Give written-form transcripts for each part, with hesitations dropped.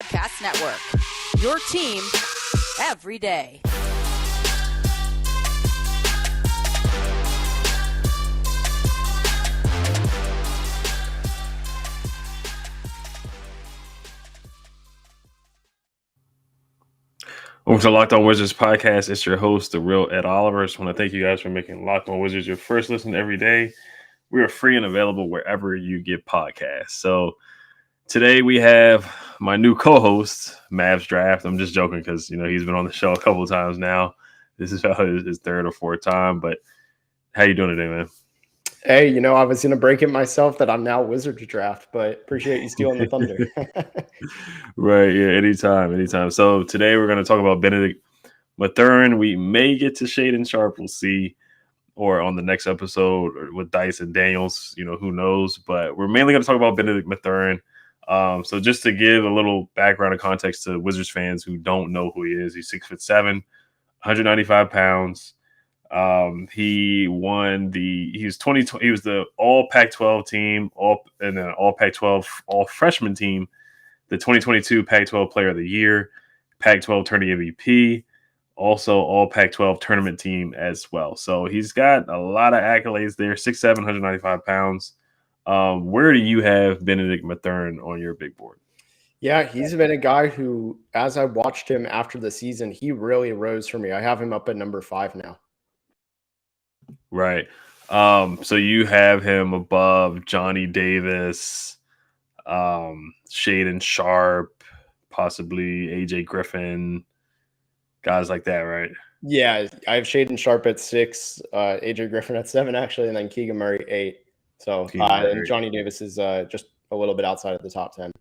Podcast Network. Your team every day. Welcome to Locked On Wizards podcast. It's your host, the real Ed Oliver. I just want to thank you guys for making Locked On Wizards your first listen every day. We are free and available wherever you get podcasts. So today we have my new co-host, MavsDraft. I'm just joking because he's been on the show a couple of times now. This is about his third or fourth time. But how you doing today, man? Hey, I was going to break it myself that I'm now Wizards Draft, but appreciate you stealing the thunder. Right, yeah, anytime. So today we're going to talk about Bennedict Mathurin. We may get to Shaedon Sharpe, we'll see, or on the next episode with Dice and Daniels, who knows. But we're mainly going to talk about Bennedict Mathurin. So just to give a little background and context to Wizards fans who don't know who he is, he's 6'7", 195 pounds. He was the all Pac-12 team, all Pac-12 all freshman team, the 2022 Pac-12 Player of the Year, Pac-12 Tourney MVP, also all Pac-12 tournament team as well. So he's got a lot of accolades there. 6'7", 195 pounds. Where do you have Bennedict Mathurin on your big board? Yeah, he's been a guy who, as I watched him after the season, he really rose for me. I have him up at number 5 now. Right. So you have him above Johnny Davis, Shaedon Sharpe, possibly AJ Griffin, guys like that, right? Yeah, I have Shaedon Sharpe at 6, AJ Griffin at 7, actually, and then Keegan Murray 8. So and Johnny Davis is just a little bit outside of the top 10.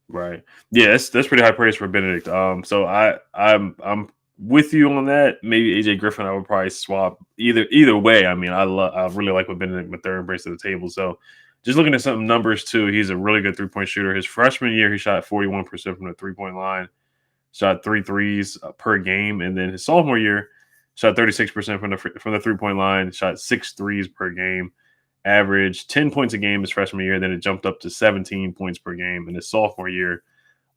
Right. Yeah, that's pretty high praise for Benedict. So I'm with you on that. Maybe AJ Griffin, I would probably swap either way. I mean, I really like what Bennedict Mathurin brings to the table. So just looking at some numbers too, he's a really good 3-point shooter. His freshman year, he shot 41% from the 3-point line, shot 3 threes per game, and then his sophomore year, shot 36% from the 3-point line, shot 6 threes per game, averaged 10 points a game his freshman year. Then it jumped up to 17 points per game in his sophomore year.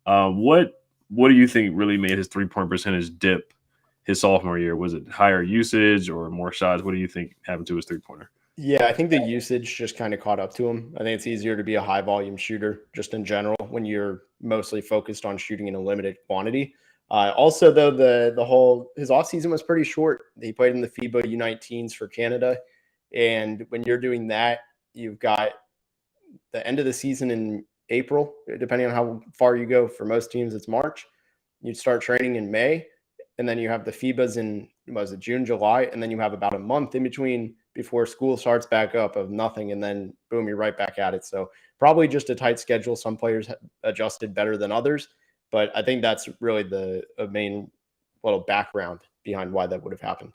What do you think really made his 3-point percentage dip his sophomore year? Was it higher usage or more shots? What do you think happened to his 3-pointer? Yeah, I think the usage just kind of caught up to him. I think it's easier to be a high volume shooter just in general when you're mostly focused on shooting in a limited quantity. Also, though, his offseason was pretty short. He played in the FIBA U19s for Canada. And when you're doing that, you've got the end of the season in April, depending on how far you go. For most teams, it's March. You start training in May, and then you have the FIBAs in, June, July, and then you have about a month in between before school starts back up of nothing, and then boom, you're right back at it. So probably just a tight schedule. Some players adjusted better than others, but I think that's really the main little background behind why that would have happened.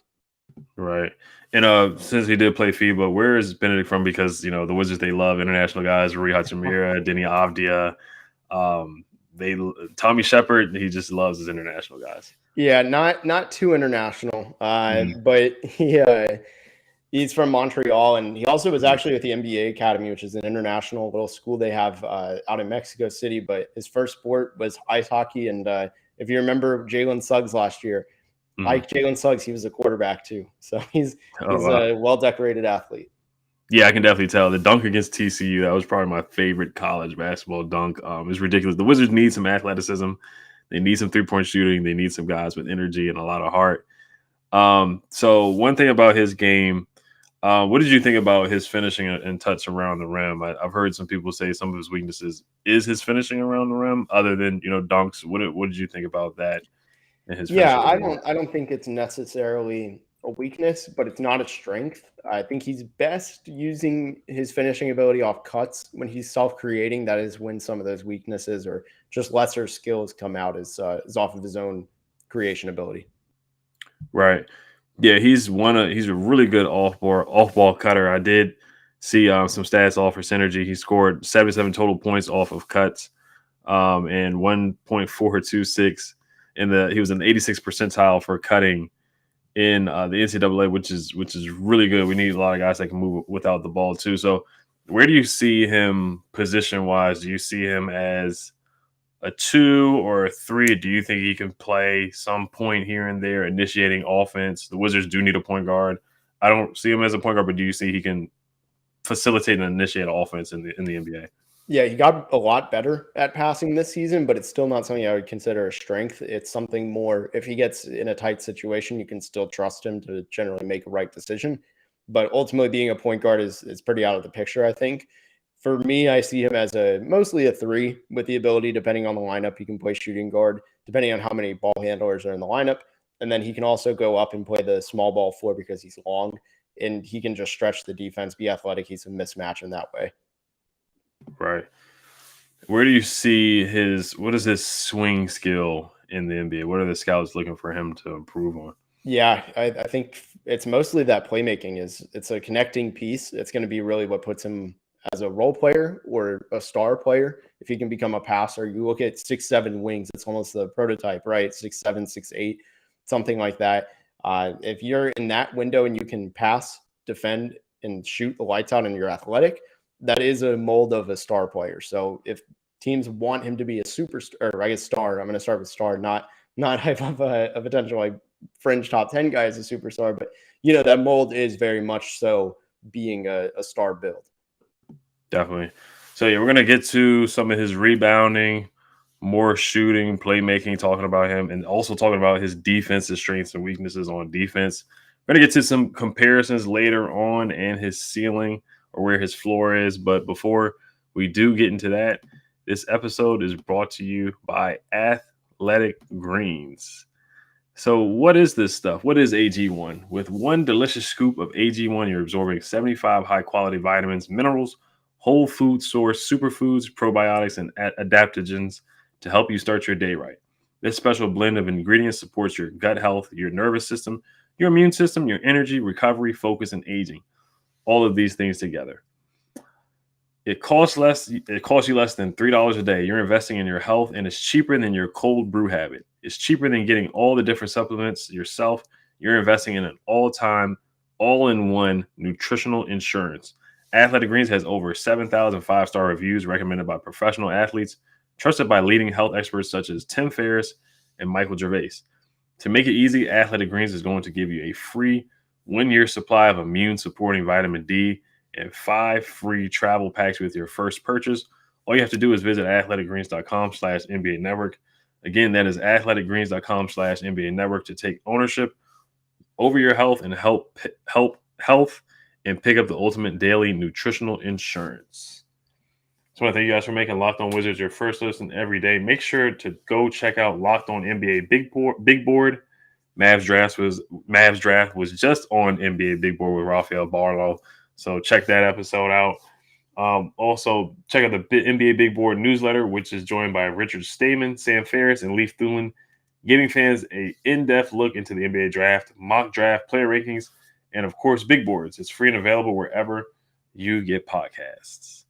Right. And since he did play FIBA, where is Benedict from? Because the Wizards, they love international guys, Rui Hachimura, Denny Avdia, Tommy Shepard, he just loves his international guys. Yeah, not too international, but he's from Montreal, and he also was actually with the NBA Academy, which is an international little school they have out in Mexico City. But his first sport was ice hockey, and if you remember Jalen Suggs last year, like Jalen Suggs, he was a quarterback too. So he's a well-decorated athlete. Yeah, I can definitely tell. The dunk against TCU, that was probably my favorite college basketball dunk. It's ridiculous. The Wizards need some athleticism. They need some 3-point shooting. They need some guys with energy and a lot of heart. So one thing about his game, what did you think about his finishing and touch around the rim? I've heard some people say some of his weaknesses is his finishing around the rim, other than dunks. What did you think about that? Yeah, I don't think it's necessarily a weakness, but it's not a strength. I think he's best using his finishing ability off cuts when he's self-creating. That is when some of those weaknesses or just lesser skills come out is off of his own creation ability. Right. Yeah, he's a really good off-ball cutter. I did see some stats off for Synergy. He scored 77 total points off of cuts and 1.426 he was in the 86th percentile for cutting in the NCAA, which is really good. We need a lot of guys that can move without the ball too. So where do you see him position wise? Do you see him as a 2 or a 3? Do you think he can play some point here and there, initiating offense? The Wizards do need a point guard. I don't see him as a point guard, but do you see he can facilitate and initiate offense in the NBA? Yeah, he got a lot better at passing this season, but it's still not something I would consider a strength. It's something more, if he gets in a tight situation, you can still trust him to generally make a right decision. But ultimately, being a point guard is pretty out of the picture, I think. For me, I see him as mostly a 3 with the ability, depending on the lineup, he can play shooting guard, depending on how many ball handlers are in the lineup. And then he can also go up and play the small ball 4 because he's long, and he can just stretch the defense, be athletic. He's a mismatch in that way. Right. Where do you see what is his swing skill in the NBA? What are the scouts looking for him to improve on? Yeah, I think it's mostly that playmaking it's a connecting piece. It's going to be really what puts him as a role player or a star player. If he can become a passer, you look at 6'7" wings, it's almost the prototype, right? 6'7", 6'8", something like that. If you're in that window and you can pass, defend, and shoot the lights out and you're athletic, that is a mold of a star player. So if teams want him to be a superstar, or I guess star, I'm going to start with star, not hype up a potential like fringe top 10 guy as a superstar, but that mold is very much so being a star build. Definitely. So yeah, we're going to get to some of his rebounding, more shooting, playmaking, talking about him, and also talking about his defensive strengths and weaknesses on defense. We're going to get to some comparisons later on and his ceiling or where his floor is. But before we do get into that, this episode is brought to you by Athletic Greens. So what is this stuff? What is AG1? With one delicious scoop of AG1, you're absorbing 75 high-quality vitamins, minerals, whole food source, superfoods, probiotics, and adaptogens to help you start your day right. This special blend of ingredients supports your gut health, your nervous system, your immune system, your energy, recovery, focus, and aging. All of these things together. It costs you less than $3 a day. You're investing in your health, and it's cheaper than your cold brew habit. It's cheaper than getting all the different supplements yourself. You're investing in an all-time, all-in-one nutritional insurance. Athletic Greens has over 7,000 5-star reviews recommended by professional athletes, trusted by leading health experts such as Tim Ferriss and Michael Gervais. To make it easy, Athletic Greens is going to give you a free 1-year supply of immune-supporting vitamin D and 5 free travel packs with your first purchase. All you have to do is visit athleticgreens.com/NBA Network. Again, that is athleticgreens.com/NBA Network to take ownership over your health and help health and pick up the ultimate daily nutritional insurance. So I want to thank you guys for making Locked On Wizards your first listen every day. Make sure to go check out Locked On NBA Big Board. MavsDraft was just on NBA Big Board with Rafael Barlow. So check that episode out. Also, check out the NBA Big Board newsletter, which is joined by Richard Stamen, Sam Ferris, and Leif Thulin, giving fans an in-depth look into the NBA draft, mock draft, player rankings, and, of course, Big Boards. It's free and available wherever you get podcasts.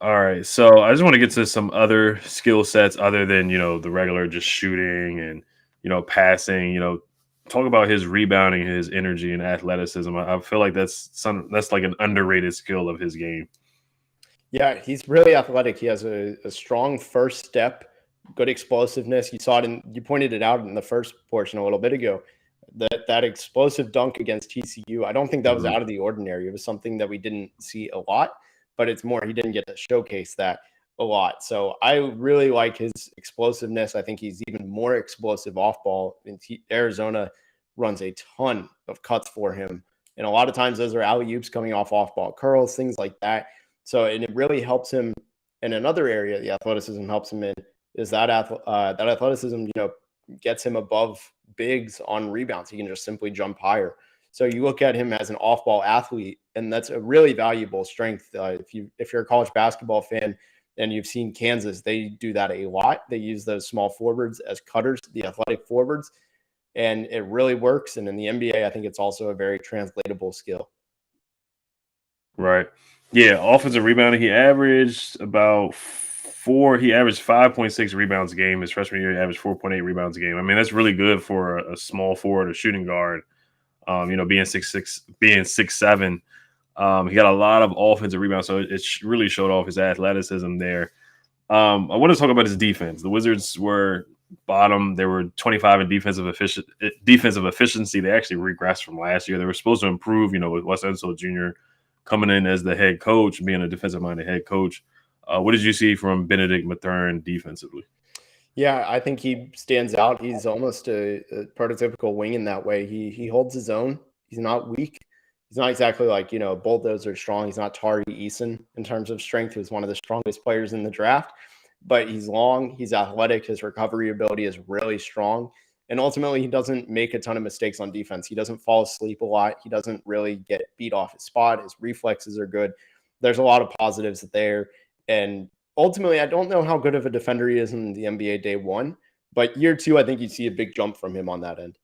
All right, so I just want to get to some other skill sets other than, the regular just shooting and, passing, talk about his rebounding, his energy and athleticism. I feel like that's like an underrated skill of his game. Yeah, he's really athletic. He has a strong first step, good explosiveness. You saw it you pointed it out in the first portion a little bit ago. That explosive dunk against TCU, I don't think that was out of the ordinary. It was something that we didn't see a lot, but it's more he didn't get to showcase that a lot. So I really like his explosiveness. I think he's even more explosive off ball. Arizona runs a ton of cuts for him. And a lot of times those are alley-oops coming off ball curls, things like that. So, and it really helps him in another area. The athleticism helps him in is that athleticism, gets him above bigs on rebounds. He can just simply jump higher. So you look at him as an off-ball athlete, and that's a really valuable strength. If you're a college basketball fan and you've seen Kansas, they do that a lot. They use those small forwards as cutters, the athletic forwards, and it really works. And in the NBA, I think it's also a very translatable skill. Right. Yeah, offensive rebounding, he averaged 5.6 rebounds a game. His freshman year, he averaged 4.8 rebounds a game. I mean, that's really good for a small forward, a shooting guard. Being 6'6", being 6'7", he got a lot of offensive rebounds, so it really showed off his athleticism there. I want to talk about his defense. The Wizards were bottom. They were 25 in defensive efficiency. They actually regressed from last year. They were supposed to improve, with Wes Unseld Jr. coming in as the head coach, being a defensive-minded head coach. What did you see from Bennedict Mathurin defensively? Yeah, I think he stands out. He's almost a prototypical wing in that way. He holds his own. He's not weak. He's not exactly like, bulldozer strong. He's not Tari Eason in terms of strength. He was one of the strongest players in the draft, but he's long. He's athletic. His recovery ability is really strong. And ultimately, he doesn't make a ton of mistakes on defense. He doesn't fall asleep a lot. He doesn't really get beat off his spot. His reflexes are good. There's a lot of positives there. And ultimately, I don't know how good of a defender he is in the NBA day one, but year two, I think you see a big jump from him on that end.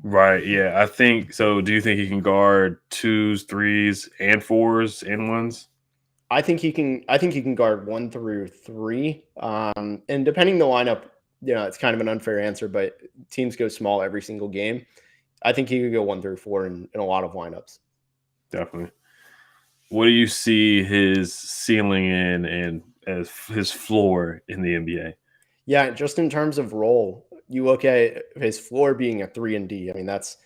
Right. Yeah, I think so. Do you think he can guard 2s, 3s, and 4s and 1s? I think he can guard 1 through 3. And depending the lineup, it's kind of an unfair answer, but teams go small every single game. I think he could go 1 through 4 in a lot of lineups. Definitely. What do you see his ceiling in and as his floor in the NBA? Yeah, just in terms of role, you look at his floor being a 3-and-D. I mean, it's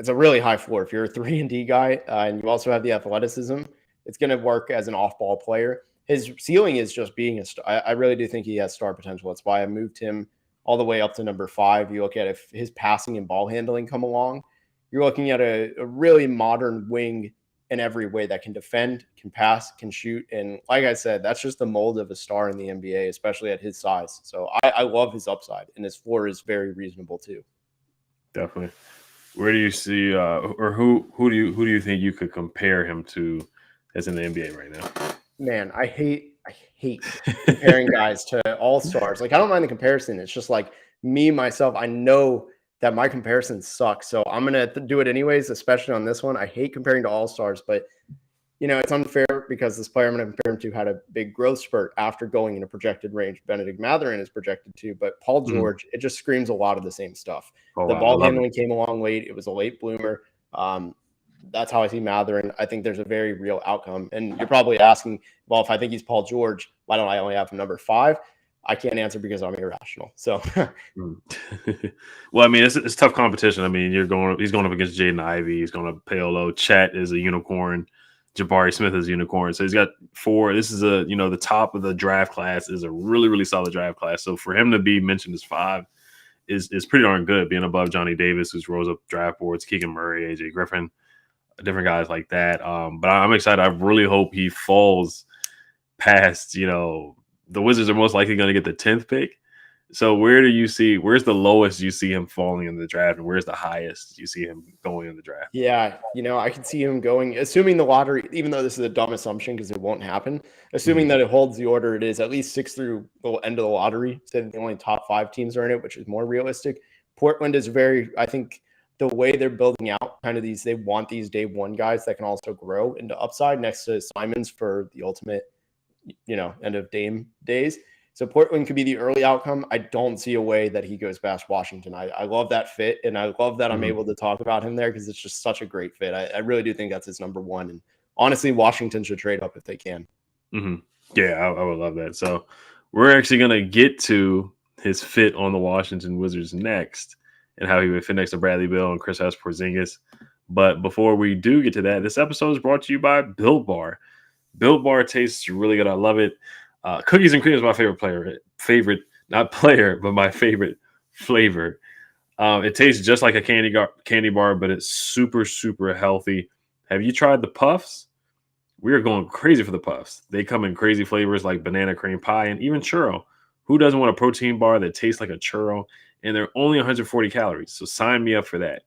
a really high floor. If you're a 3-and-D guy and you also have the athleticism, it's going to work as an off-ball player. His ceiling is just being a star. I really do think he has star potential. That's why I moved him all the way up to number 5. You look at if his passing and ball handling come along, you're looking at a really modern wing in every way that can defend, can pass, can shoot. And like I said, that's just the mold of a star in the NBA, especially at his size. So I love his upside, and his floor is very reasonable too. Definitely. Where do you see, or who do you think you could compare him to as in the NBA right now? Man, I hate comparing guys to all-stars. Like, I don't mind the comparison. It's just like me, myself, I know that my comparisons suck. So I'm going to do it anyways, especially on this one. I hate comparing to all-stars, but, it's unfair because this player I'm going to compare him to had a big growth spurt after going in a projected range. Bennedict Mathurin is projected to, but Paul George, it just screams a lot of the same stuff. The ball handling came along late. It was a late bloomer. That's how I see Mathurin. I think there's a very real outcome. And you're probably asking, well, if I think he's Paul George, why don't I only have him number 5? I can't answer because I'm irrational. So, well, I mean, it's tough competition. I mean, he's going up against Jaden Ivey. He's going up Paolo. Chet is a unicorn. Jabari Smith is a unicorn. So he's got 4. This is the top of the draft class is a really, really solid draft class. So for him to be mentioned as 5 is pretty darn good, being above Johnny Davis, who's rose up draft boards, Keegan Murray, AJ Griffin, different guys like that. But I'm excited. I really hope he falls past, the Wizards are most likely going to get the 10th pick. So where's the lowest you see him falling in the draft, and where's the highest you see him going in the draft? Yeah, I can see him going, assuming the lottery, even though this is a dumb assumption because it won't happen, assuming that it holds the order it is, at least 6 through the end of the lottery, so the only top 5 teams are in it, which is more realistic. Portland is I think the way they're building out kind of they want these day one guys that can also grow into upside next to Simons for the ultimate, end of Dame days. So Portland could be the early outcome. I don't see a way that he goes past Washington. I love that fit, and I love that I'm able to talk about him there because it's just such a great fit. I really do think that's his number 1. And honestly, Washington should trade up if they can. Mm-hmm. Yeah, I would love that. So we're actually going to get to his fit on the Washington Wizards next and how he would fit next to Bradley Beal and Kristaps Porzingis. But before we do get to that, this episode is brought to you by Built Bar. Built Bar tastes really good. I love it. Cookies and cream is my favorite flavor. It tastes just like a candy bar, but it's super, super healthy. Have you tried the puffs? We are going crazy for the puffs. They come in crazy flavors like banana cream pie and even churro. Who doesn't want a protein bar that tastes like a churro? And they're only 140 calories, so sign me up for that.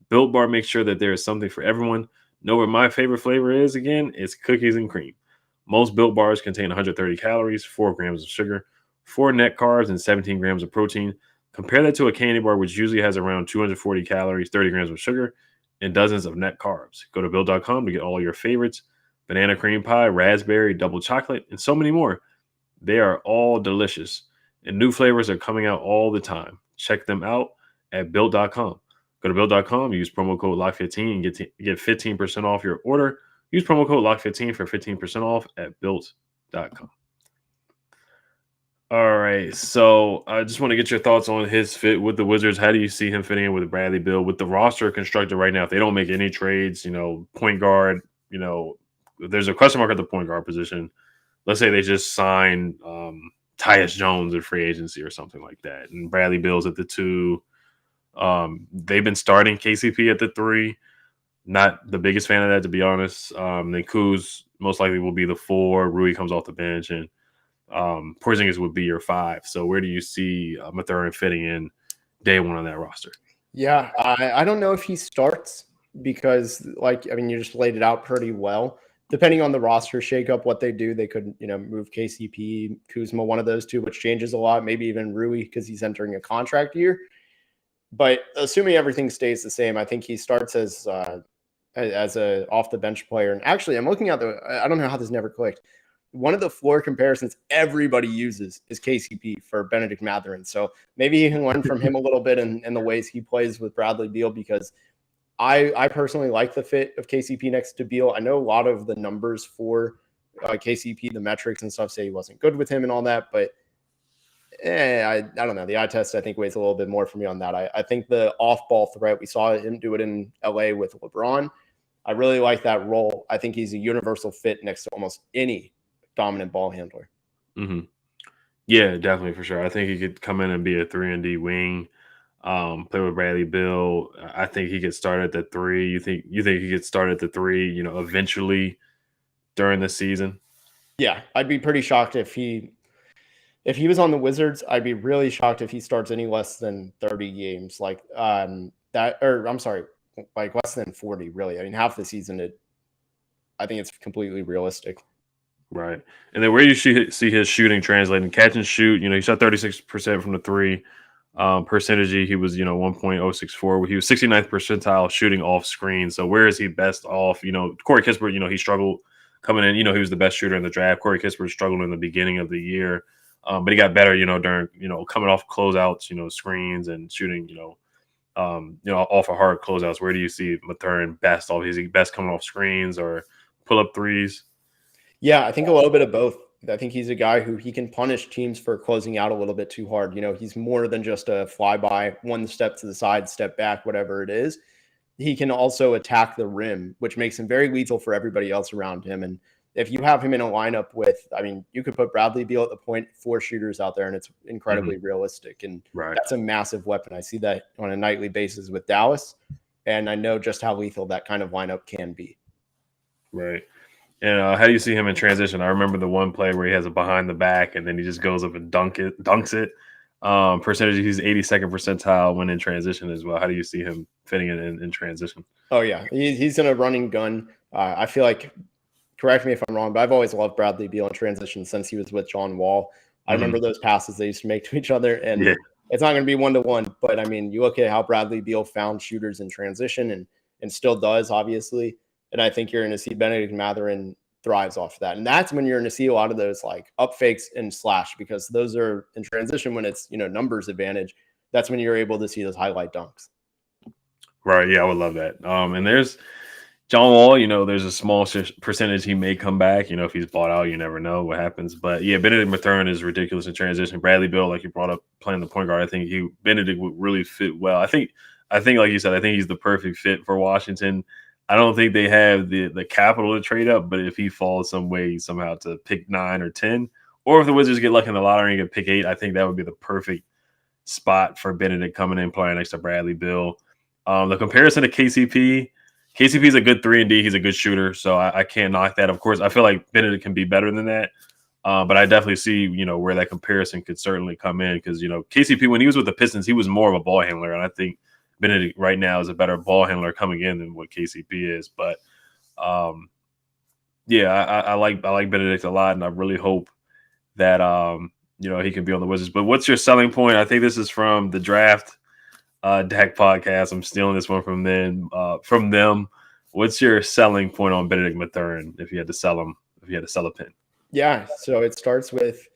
Built Bar makes sure that there is something for everyone. Know what my favorite flavor is again? It's cookies and cream. Most Built Bars contain 130 calories, 4 grams of sugar, 4 net carbs, and 17 grams of protein. Compare that to a candy bar, which usually has around 240 calories, 30 grams of sugar, and dozens of net carbs. Go to Built.com to get all your favorites: banana cream pie, raspberry, double chocolate, and so many more. They are all delicious, and new flavors are coming out all the time. Check them out at Built.com. Go to Built.com, use promo code LOCK15 and get 15% off your order. Use promo code LOCK15 for 15% off at built.com. All right, so I just want to get your thoughts on his fit with the Wizards. How do you see him fitting in with Bradley Beal? With the roster constructed right now, if they don't make any trades, point guard, there's a question mark at the point guard position. Let's say they just sign Tyus Jones in free agency or something like that, and Bradley Beal's at the 2. They've been starting KCP at the 3. Not the biggest fan of that, to be honest. Then Kuz most likely will be the 4. Rui comes off the bench, and Porzingis would be your 5. So where do you see Mathurin fitting in day one on that roster? Yeah, I don't know if he starts because, you just laid it out pretty well. Depending on the roster shakeup, what they do, they could, move KCP, Kuzma, one of those two, which changes a lot. Maybe even Rui because he's entering a contract year. But assuming everything stays the same, I think he starts as a off the bench player. And actually, I'm looking at I don't know how this never clicked. One of the floor comparisons everybody uses is KCP for Bennedict Mathurin. So maybe you can learn from him a little bit in the ways he plays with Bradley Beal, because I personally like the fit of KCP next to Beal. I know a lot of the numbers for KCP, the metrics and stuff, say he wasn't good with him and all that, but I don't know. The eye test, I think, weighs a little bit more for me on that. I think the off-ball threat, we saw him do it in LA with LeBron. I really like that role. I think he's a universal fit next to almost any dominant ball handler. Mm-hmm. Yeah, definitely, for sure. I think he could come in and be a 3-and-D wing, play with Bradley Beal. I think he could start at the 3. You think he could start at the 3, eventually during the season? Yeah, I'd be pretty shocked if he was on the Wizards. I'd be really shocked if he starts any less than 30 games, like less than 40. Really, I mean, half the season. I think it's completely realistic. Right. And then where you see his shooting translating, catch and shoot, he shot 36% from the 3. Percentage, he was, 1.064. He was 69th percentile shooting off screen. So where is he best off? Corey Kispert, he struggled coming in. He was the best shooter in the draft. Corey Kispert struggled in the beginning of the year. But he got better, during, coming off closeouts, screens and shooting, off of hard closeouts. Where do you see Mathurin best off? Is he best coming off screens or pull up threes? Yeah, I think a little bit of both. I think he's a guy who he can punish teams for closing out a little bit too hard. He's more than just a flyby, one step to the side, step back, whatever it is. He can also attack the rim, which makes him very lethal for everybody else around him. And if you have him in a lineup with, you could put Bradley Beal at the point, 4 shooters out there, and it's incredibly realistic. And That's a massive weapon. I see that on a nightly basis with Dallas, and I know just how lethal that kind of lineup can be. Right. And how do you see him in transition? I remember the one play where he has a behind the back and then he just goes up and dunks it. Percentage, he's 82nd percentile when in transition as well. How do you see him fitting in transition? Oh, yeah. He's in a running gun. I feel like, correct me if I'm wrong, but I've always loved Bradley Beal in transition since he was with John Wall. I remember those passes they used to make to each other, and it's not going to be 1-to-1. But, you look at how Bradley Beal found shooters in transition and still does, obviously. And I think you're going to see Bennedict Mathurin thrives off of that. And that's when you're going to see a lot of those up fakes and slash, because those are in transition when it's, numbers advantage. That's when you're able to see those highlight dunks. Right. Yeah, I would love that. And there's John Wall, there's a small percentage he may come back. If he's bought out, you never know what happens. But yeah, Bennedict Mathurin is ridiculous in transition. Bradley Beal, like you brought up, playing the point guard, I think Benedict would really fit well. I think like you said, I think he's the perfect fit for Washington. I don't think they have the capital to trade up, but if he falls some way somehow to pick 9 or 10, or if the Wizards get lucky in the lottery and get pick 8, I think that would be the perfect spot for Benedict coming in playing next to Bradley Beal. The comparison to KCP is a good 3-and-D. He's a good shooter, so I can't knock that. Of course, I feel like Benedict can be better than that, but I definitely see where that comparison could certainly come in, because KCP, when he was with the Pistons, he was more of a ball handler, and I think Benedict right now is a better ball handler coming in than what KCP is. But I like Benedict a lot, and I really hope that he can be on the Wizards. But what's your selling point? I think this is from the Draft Deck podcast. I'm stealing this one from them. What's your selling point on Bennedict Mathurin if you had to sell him? If you had to sell a pin? Yeah, so it starts with,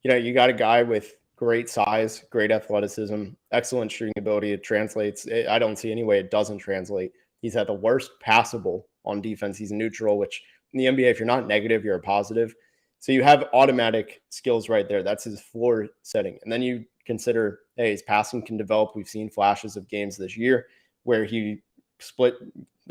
you got a guy with great size, great athleticism, excellent shooting ability. It translates. I don't see any way it doesn't translate. He's at the worst passable On defense, he's a neutral, which in the NBA, if you're not negative, you're a positive. So you have automatic skills right there. That's his floor setting. And then you consider, hey, his passing can develop. We've seen flashes of games this year where he split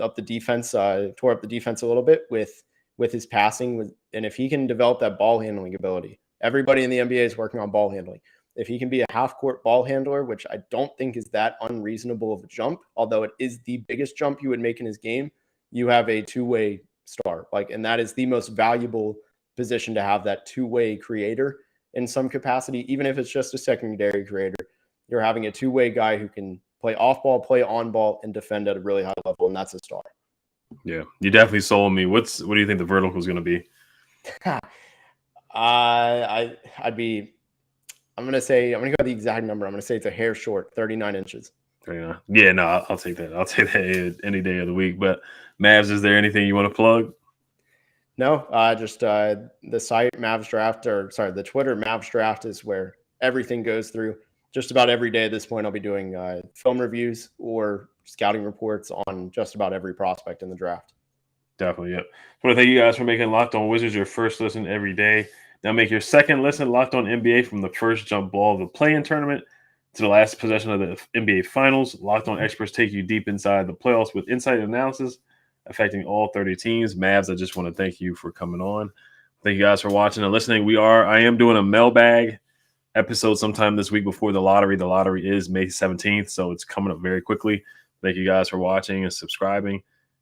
up the defense, tore up the defense a little bit with his passing. And if he can develop that ball handling ability, everybody in the NBA is working on ball handling. If he can be a half-court ball handler, which I don't think is that unreasonable of a jump, although it is the biggest jump you would make in his game, you have a two-way star. And that is the most valuable position to have, that two-way creator in some capacity. Even if it's just a secondary creator, you're having a two-way guy who can play off-ball, play on-ball, and defend at a really high level, and that's a star. Yeah, you definitely sold me. What do you think the vertical is going to be? I'm going to go with the exact number. I'm going to say it's a hair short, 39 inches. 39. Yeah, no, I'll take that. I'll take that any day of the week. But Mavs, is there anything you want to plug? No, just the site MavsDraft, the Twitter MavsDraft is where everything goes through. Just about every day at this point, I'll be doing film reviews or scouting reports on just about every prospect in the draft. Definitely, yep. I want to thank you guys for making Locked On Wizards your first listen every day. Now make your second listen Locked On NBA from the first jump ball of the play-in tournament to the last possession of the NBA Finals. Locked On experts take you deep inside the playoffs with insight and analysis affecting all 30 teams. Mavs, I just want to thank you for coming on. Thank you guys for watching and listening. I am doing a mailbag episode sometime this week before the lottery. The lottery is May 17th, so it's coming up very quickly. Thank you guys for watching and subscribing.